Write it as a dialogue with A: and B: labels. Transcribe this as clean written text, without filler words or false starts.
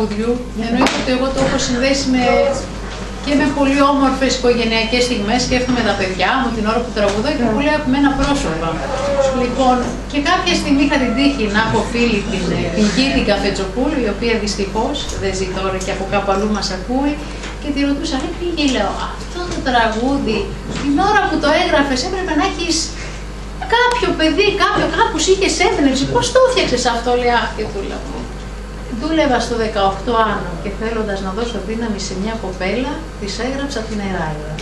A: τραγουδιού. Εννοείται ότι εγώ το έχω συνδέσει και με πολύ όμορφες οικογενειακές στιγμές. Σκέφτομαι τα παιδιά μου την ώρα που τραγουδώ και πολύ αγαπημένα πρόσωπα. Λοιπόν, και κάποια στιγμή είχα την τύχη να έχω φίλη την Κίτη Καφετσοπούλου, η οποία δυστυχώς δεν ζει τώρα και από κάπου αλλού μας ακούει. Και τη ρωτούσα, πήγε, λέω, αυτό το τραγούδι, την ώρα που το έγραφες έπρεπε να έχεις κάποιο παιδί, κάπου είχες έμπνευση. Πώς το έφτιαξες αυτό, λέει, αχ, και του λέω. Δούλευα στο 18 άνω και θέλοντας να δώσω δύναμη σε μια κοπέλα, της έγραψα την Εράιδα.